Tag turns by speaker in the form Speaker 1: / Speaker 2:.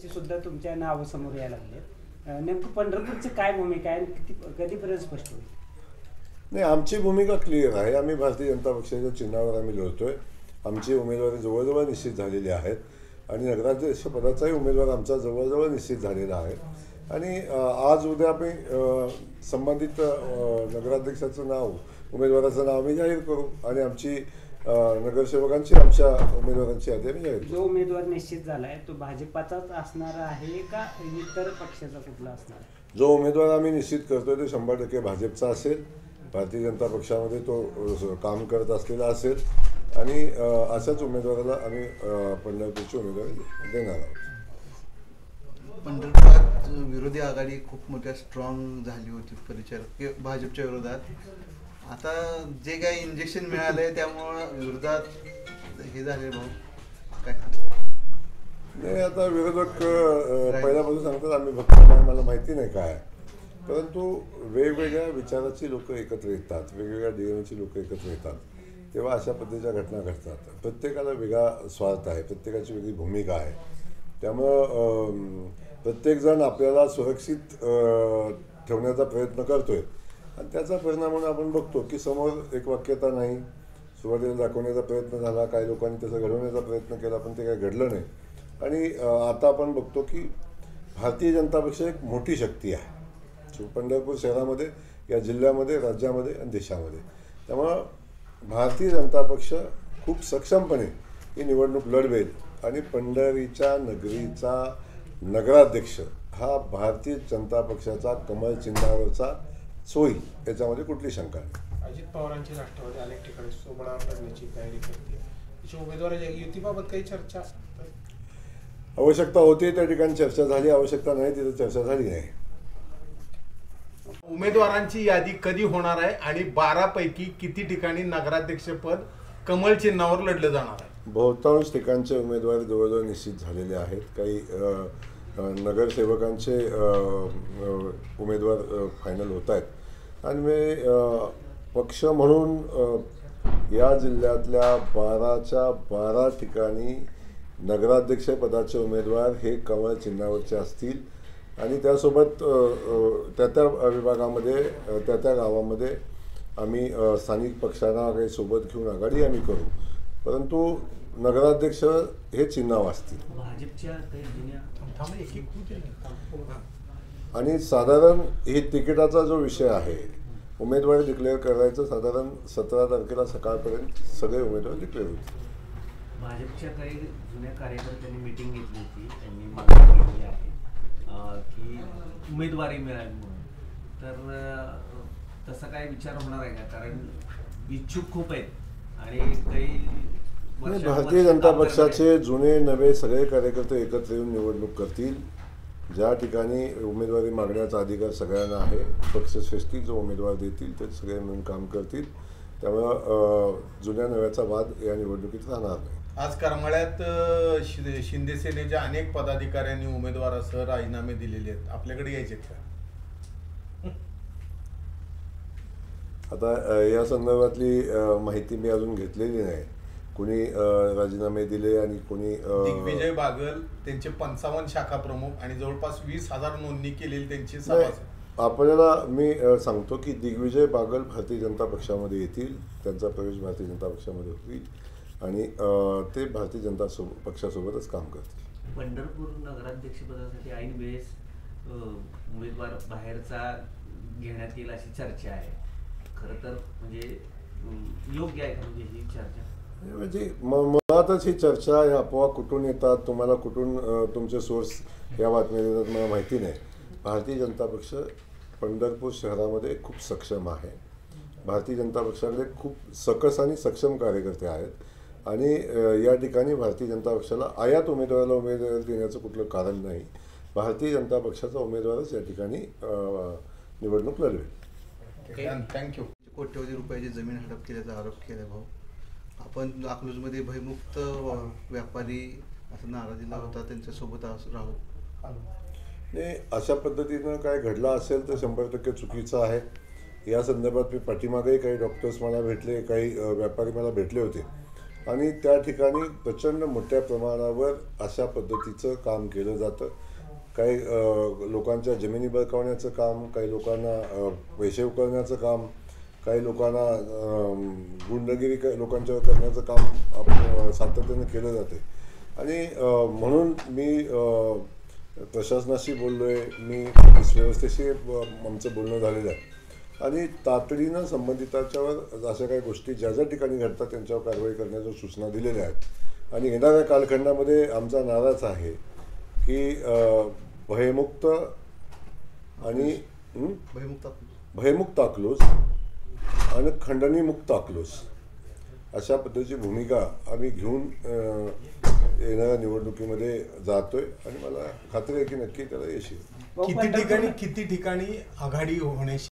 Speaker 1: सुद्धा तुमच्या नाव समोर यायला लागले, नेमकं पंढरपूरची काय भूमिका आहे, कधीपर्यंत स्पष्ट होईल?
Speaker 2: नाही, आमची भूमिका क्लिअर आहे. आम्ही भारतीय जनता पक्षाच्या चिन्हावर आम्ही लढतोय. आमची उमेदवारी जवळजवळ निश्चित झालेली आहेत आणि नगराध्यक्ष पदाचाही उमेदवार आमचा जवळजवळ निश्चित झालेला आहे. आणि आज उद्या आम्ही संबंधित नगराध्यक्षाचं नाव, उमेदवाराचं नाव आम्ही जाहीर करू आणि आमची नगरसेवकांची, आमच्या उमेदवारांची यादी आम्ही जाहीर करू.
Speaker 1: जो उमेदवार निश्चित झाला आहे तो भाजपाचाच असणार आहे का इतर पक्षाचा कुठला असणार?
Speaker 2: जो उमेदवार आम्ही निश्चित करतोय तो 100% भाजपचा असेल. भारतीय जनता पक्षामध्ये तो काम करत असलेला असेल आणि अशाच उमेदवाराला आम्ही पंढरपूरची उमेदवारी देणार आहोत.
Speaker 3: पंढरपुरात विरोधी आघाडी खूप मोठ्या स्ट्रॉंग झाली होती भाजपच्या विरोधात. आता जे काही इंजेक्शन मिळालंय त्यामुळं विरोधात हे झाले भाऊ काय
Speaker 2: नाही. आता विरोधक पहिल्यापासून सांगतात आम्ही भक्त नाही, मला माहिती नाही काय, परंतु वेगवेगळ्या विचाराची लोक एकत्र येतात, वेगवेगळ्या डीएमची लोक एकत्र येतात, तेव्हा अशा पद्धतीच्या घटना घडतात. प्रत्येकाला वेगळा स्वार्थ आहे, प्रत्येकाची वेगळी भूमिका आहे. त्यामुळं प्रत्येकजण आपल्याला सुरक्षित ठेवण्याचा प्रयत्न करतोय आणि त्याचा परिणाम म्हणून आपण बघतो की समोर एक वाक्यता नाही. सुरुवातीला दाखवण्याचा प्रयत्न झाला, काही लोकांनी तसं घडवण्याचा प्रयत्न केला, पण ते काही घडलं नाही. आणि आता आपण बघतो की भारतीय जनता पक्ष एक मोठी शक्ती आहे पंढरपूर शहरामध्ये, या जिल्ह्यामध्ये, राज्यामध्ये आणि देशामध्ये. त्यामुळं भारतीय जनता पक्ष खूप सक्षमपणे ही निवडणूक लढवेल आणि पंढरीच्या नगरीचा नगराध्यक्ष हा भारतीय जनता पक्षाचा कमळ चिन्हावरचा सोयी, याच्यामध्ये कुठली शंका नाही.
Speaker 4: अजित पवारांची राष्ट्रवादी अनेक ठिकाणी सोबळावर लढण्याची तयारी करते. त्याच्या उमेदवाराच्या युतीबाबत काही चर्चा?
Speaker 2: आवश्यकता होती त्या ठिकाणी चर्चा झाली, आवश्यकता नाही तिथे चर्चा झाली नाही.
Speaker 4: उमेदवारांची यादी कधी होणार आहे आणि 12 पैकी किती ठिकाणी नगराध्यक्षपद कमळ चिन्हावर लढलं जाणार आहे?
Speaker 2: बहुतांश ठिकाणचे उमेदवार जवळजवळ निश्चित झालेले आहेत. काही नगरसेवकांचे उमेदवार फायनल होत आहेत आणि मी पक्ष म्हणून या जिल्ह्यातल्या 12च्या 12 ठिकाणी नगराध्यक्षपदाचे उमेदवार हे कमळ चिन्हावरचे असतील आणि त्यासोबत त्या विभागामध्ये, त्या गावामध्ये आम्ही स्थानिक पक्षांना काही सोबत घेऊन आघाडी आम्ही करू, परंतु नगराध्यक्ष हे चिन्ह असतील. आणि साधारण हे तिकिटाचा जो विषय आहे, उमेदवारी डिक्लेअर करायचं साधारण 17 तारखेला सकाळपर्यंत सगळे उमेदवार डिक्लेअर होतील.
Speaker 5: भाजपच्या काही जुन्या कार्यकर्त्यांनी मीटिंग घेतली होती, त्यांनी मागणी केली आहे की उमेदवारी मिळावी म्हणून, तर तसा काय विचार होणार आहे का? कारण इच्छुक खूप आहेत आणि काही
Speaker 2: भारतीय जनता पक्षाचे जुने नवे सगळे कार्यकर्ते एकत्र येऊन निवडणूक करतील. ज्या ठिकाणी उमेदवारी मागण्याचा अधिकार सगळ्यांना आहे, पक्षश्रेष्ठी जो उमेदवार देतील ते सगळे मिळून काम करतील. त्यामुळं जुन्या नव्याचा वाद या निवडणुकीत राहणार नाही.
Speaker 4: आज करमाळ्यात शिंदे सेनेच्या अनेक पदाधिकाऱ्यांनी उमेदवारासह राजीनामे दिलेले आहेत, आपल्याकडे यायचे का?
Speaker 2: आता या संदर्भातली माहिती मी अजून घेतलेली नाही. कोणी राजीनामे दिले आणि कोणी
Speaker 4: दिग्विजय बागल त्यांचे 55 शाखा प्रमुख आणि जवळपास 20,000 नोंदणी केलेली त्यांची सभासद.
Speaker 2: आपल्याला मी सांगतो की दिग्विजय बागल भारतीय जनता पक्षामध्ये येतील, त्यांचा प्रवेश भारतीय जनता पक्षामध्ये होईल आणि ते भारतीय जनता पक्षासोबतच काम करतील.
Speaker 5: पंढरपूर नगराध्यक्षपदासाठी ऐन वेळेस उमेदवार बाहेरचा घेण्यात येईल अशी चर्चा आहे. खरं तर म्हणजे योग्य आहे का म्हणजे ही चर्चा?
Speaker 2: म्हणजे मुळातच ही चर्चा, या अफवा कुठून येतात, तुम्हाला कुठून तुमचे सोर्स या बातम्या देतात मला माहिती नाही. भारतीय जनता पक्ष पंढरपूर शहरामध्ये खूप सक्षम आहे. भारतीय जनता पक्षाकडे खूप सकस आणि सक्षम कार्यकर्ते आहेत आणि या ठिकाणी भारतीय जनता पक्षाला आयात उमेदवाराला उमेदवारी देण्याचं कुठलं कारण नाही. भारतीय जनता पक्षाचा उमेदवारच या ठिकाणी निवडणूक लढवेल.
Speaker 4: थँक्यू.
Speaker 3: कोट्यवधी रुपयाची जमीन हडप केल्याचा आरोप केला भाऊ. आपण अकलूजमध्ये भयमुक्त व्यापारी असं नारा दिला होता, त्यांच्यासोबत राहू.
Speaker 2: नाही, अशा पद्धतीनं काय घडलं असेल तर 100% चुकीचं आहे. या संदर्भात मी पाठीमागेही काही डॉक्टर्स मला भेटले, काही व्यापारी मला भेटले होते आणि त्या ठिकाणी प्रचंड मोठ्या प्रमाणावर अशा पद्धतीचं काम केलं जातं. काही लोकांच्या जमिनी बळकावण्याचं काम, काही लोकांना पैसे उकळण्याचं काम, काही लोकांना गुंडगिरी लोकांच्यावर करण्याचं काम सातत्याने केलं जाते. आणि म्हणून मी प्रशासनाशी बोललो आहे, मी पोलीस व्यवस्थेशी आमचं बोलणं झालेलं आहे आणि तातडीनं संबंधितांच्यावर अशा काही गोष्टी ज्या ज्या ठिकाणी घडतात त्यांच्यावर कारवाई करण्याच्या सूचना दिलेल्या आहेत. आणि येणाऱ्या कालखंडामध्ये आमचा नाराच आहे की भयमुक्त आणि भयमुक्त अकलूज आणि खंडणीमुक्त अकलूज अशा पद्धतीची भूमिका आम्ही घेऊन येणाऱ्या निवडणुकीमध्ये जातोय आणि मला खात्री आहे की नक्की त्याला यश येईल.
Speaker 4: किती ठिकाणी आघाडी होण्याची